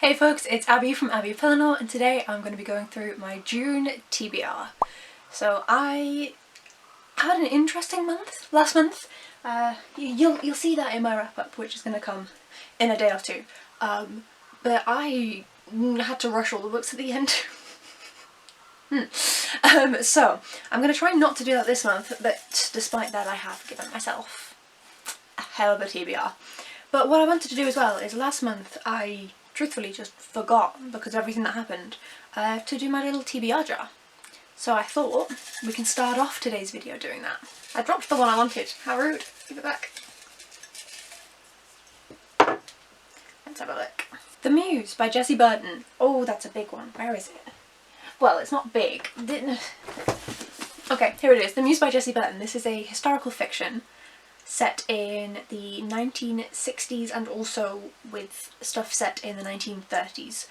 Hey folks, it's Abby from Pellinor, and today I'm going to be going through my June TBR. So I had an interesting month last month. You'll see that in my wrap up, which is going to come in a day or two. But I had to rush all the books at the end. So I'm going to try not to do that this month, but despite that I have given myself a hell of a TBR. But what I wanted to do as well is last month I truthfully just forgot, because of everything that happened, to do my little TBR jar. So I thought we can start off today's video doing that. I dropped the one I wanted. How rude. Give it back. Let's have a look. The Muse by Jessie Burton. Oh, that's a big one. Where is it? Well, it's not big. Okay, here it is. The Muse by Jessie Burton. This is a historical fiction set in the 1960s and also with stuff set in the 1930s.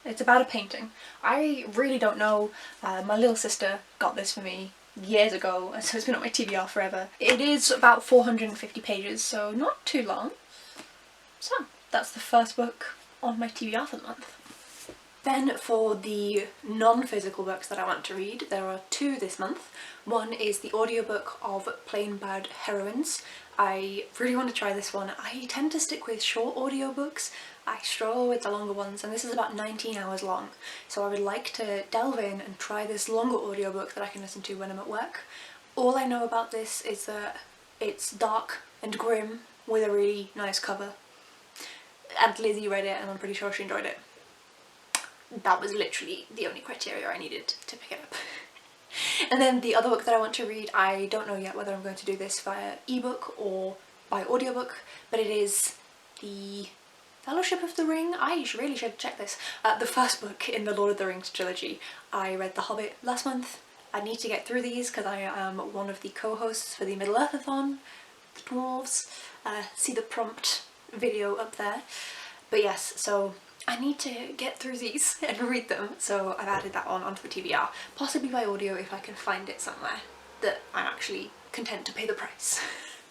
It's about a painting. I really don't know. My little sister got this for me years ago, so it's been on my TBR forever. It is about 450 pages, so not too long. So that's the first book on my TBR for the month. Then for the non-physical books that I want to read, there are two this month. One is the audiobook of Bad Heroines. I really want to try this one. I tend to stick with short audiobooks. I struggle with the longer ones, and this is about 19 hours long. So I would like to delve in and try this longer audiobook that I can listen to when I'm at work. All I know about this is that it's dark and grim with a really nice cover. Aunt Lizzie read it and I'm pretty sure she enjoyed it. That was literally the only criteria I needed to pick it up. And then the other book that I want to read, I don't know yet whether I'm going to do this via ebook or by audiobook, but it is the Fellowship of the Ring. I really should check this. The first book in the Lord of the Rings trilogy. I read The Hobbit last month. I need to get through these because I am one of the co-hosts for the Middle-earth-a-thon, the dwarves. See the prompt video up there. But yes, so I need to get through these and read them, so I've added that one onto the TBR, possibly by audio if I can find it somewhere that I'm actually content to pay the price.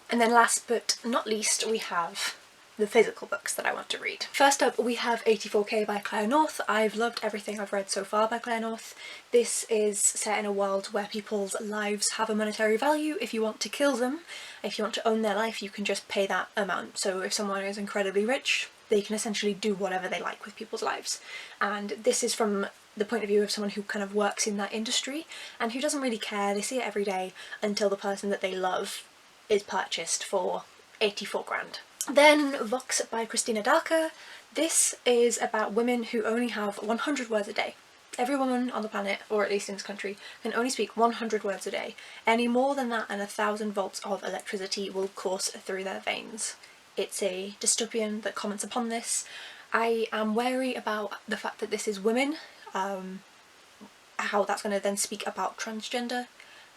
And then last but not least, we have the physical books that I want to read. First up we have 84K by Claire North. I've loved everything I've read so far by Claire North. This is set in a world where people's lives have a monetary value. If you want to kill them, if you want to own their life, you can just pay that amount. So if someone is incredibly rich, they can essentially do whatever they like with people's lives. And this is from the point of view of someone who kind of works in that industry and who doesn't really care. They see it every day until the person that they love is purchased for 84 grand. Then Vox by Christina Darker. This is about women who only have 100 words a day. Every woman on the planet, or at least in this country, can only speak 100 words a day. Any more than that and 1,000 volts of electricity will course through their veins. It's a dystopian that comments upon this. I am wary about the fact that this is women, how that's going to then speak about transgender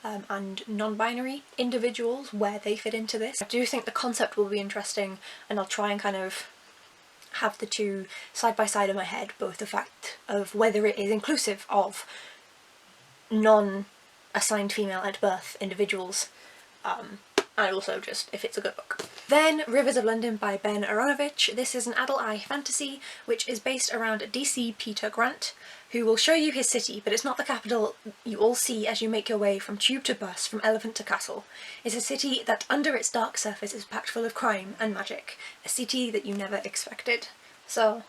and non-binary individuals, where they fit into this. I do think the concept will be interesting, and I'll try and kind of have the two side by side in my head, both the fact of whether it is inclusive of non-assigned female at birth individuals, and also just if it's a good book. Then Rivers of London by Ben Aronovich. This is an adult eye fantasy which is based around DC Peter Grant, who will show you his city, but it's not the capital you all see as you make your way from tube to bus, from elephant to castle. It's a city that under its dark surface is packed full of crime and magic. A city that you never expected. So,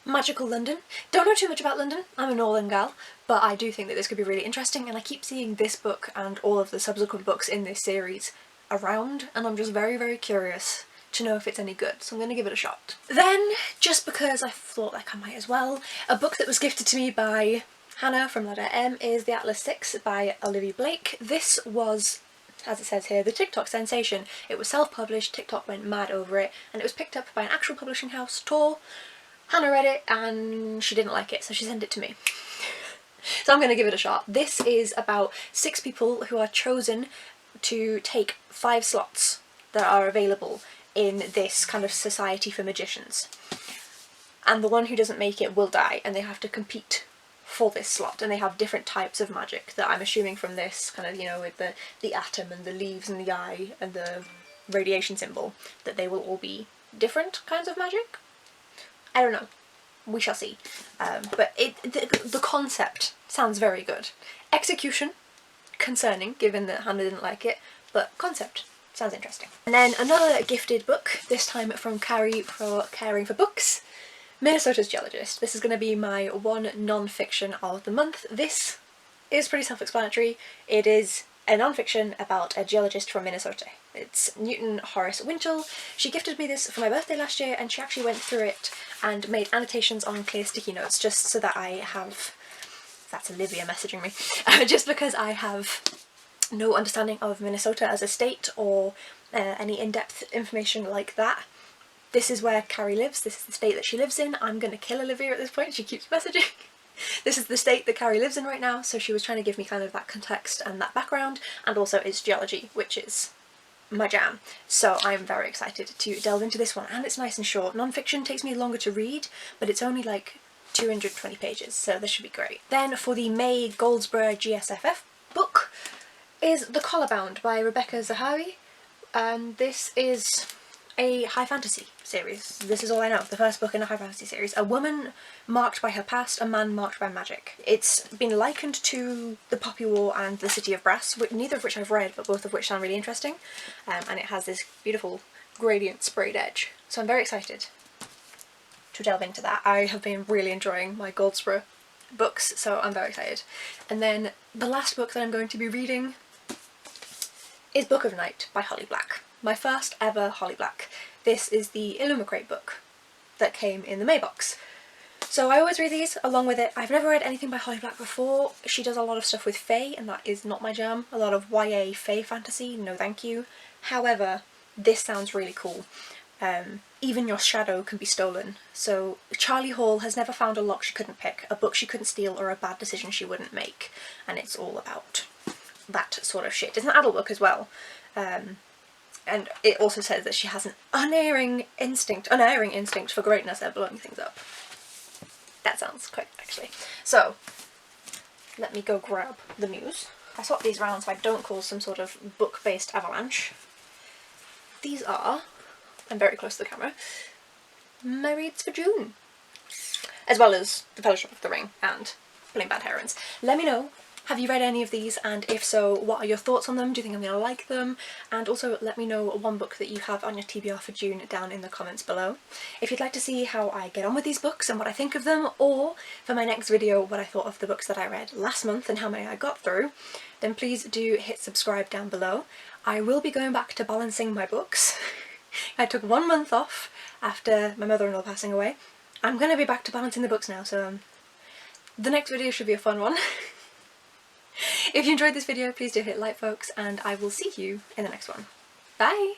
magical London. Don't know too much about London, I'm a northern gal, but I do think that this could be really interesting, and I keep seeing this book and all of the subsequent books in this series around, and I'm just very, very curious to know if it's any good, so I'm going to give it a shot. Then, just because I thought like I might as well, a book that was gifted to me by Hannah from Letter M is The Atlas 6 by Olivia Blake. This was, as it says here, the TikTok sensation. It was self-published, TikTok went mad over it, and it was picked up by an actual publishing house, Tor. Hannah read it and she didn't like it, so she sent it to me. So I'm going to give it a shot. This is about 6 people who are chosen to take 5 slots that are available in this kind of society for magicians, and the one who doesn't make it will die, and they have to compete for this slot, and they have different types of magic that I'm assuming from this kind of, you know, with the atom and the leaves and the eye and the radiation symbol, that they will all be different kinds of magic. I don't know. we shall see. But the concept sounds very good. Execution, concerning, given that Hannah didn't like it, but concept sounds interesting. And then another gifted book, this time from Carrie for Caring for Books, Minnesota's Geologist. This is going to be my one non-fiction of the month. This is pretty self-explanatory. It is a non-fiction about a geologist from Minnesota. It's Newton Horace Winchell. She gifted me this for my birthday last year, and she actually went through it and made annotations on clear sticky notes just so that I have... That's Olivia messaging me. Just because I have no understanding of Minnesota as a state or any in-depth information like that. This is where Carrie lives, this is the state that she lives in. I'm gonna kill Olivia at this point, she keeps messaging. This is the state that Carrie lives in right now, so she was trying to give me kind of that context and that background, and also it's geology, which is my jam. So I'm very excited to delve into this one, and it's nice and short. Non-fiction takes me longer to read, but it's only like 220 pages, so this should be great. Then for the May Goldsborough GSFF book is The Collarbound by Rebecca Zahawi, and this is a high fantasy series. This is all I know, the first book in a high fantasy series. A woman marked by her past, a man marked by magic. It's been likened to The Poppy War and The City of Brass, neither of which I've read, but both of which sound really interesting, and it has this beautiful gradient sprayed edge. So I'm very excited to delve into that. I have been really enjoying my Goldsborough books, so I'm very excited. And then the last book that I'm going to be reading is Book of Night by Holly Black. My first ever Holly Black. This is the Illumicrate book that came in the May box. So I always read these along with it. I've never read anything by Holly Black before. She does a lot of stuff with fae, and that is not my jam. A lot of YA fae fantasy, no thank you. However, this sounds really cool. Even your shadow can be stolen. So Charlie Hall has never found a lock she couldn't pick, a book she couldn't steal, or a bad decision she wouldn't make. And it's all about that sort of shit. It's an adult book as well. And it also says that she has an unerring instinct for greatness at blowing things up. That sounds quite actually. So, let me go grab the Muse. I swap these around so I don't cause some sort of book-based avalanche. These are, I'm very close to the camera, my reads for June. As well as The Fellowship of the Ring and Playing Bad Heroines. Let me know, have you read any of these, and if so, what are your thoughts on them? Do you think I'm going to like them? And also let me know one book that you have on your TBR for June down in the comments below. If you'd like to see how I get on with these books and what I think of them, or for my next video what I thought of the books that I read last month and how many I got through, then please do hit subscribe down below. I will be going back to balancing my books. I took 1 month off after my mother-in-law passing away. I'm going to be back to balancing the books now, so the next video should be a fun one. If you enjoyed this video, please do hit like, folks, and I will see you in the next one. Bye!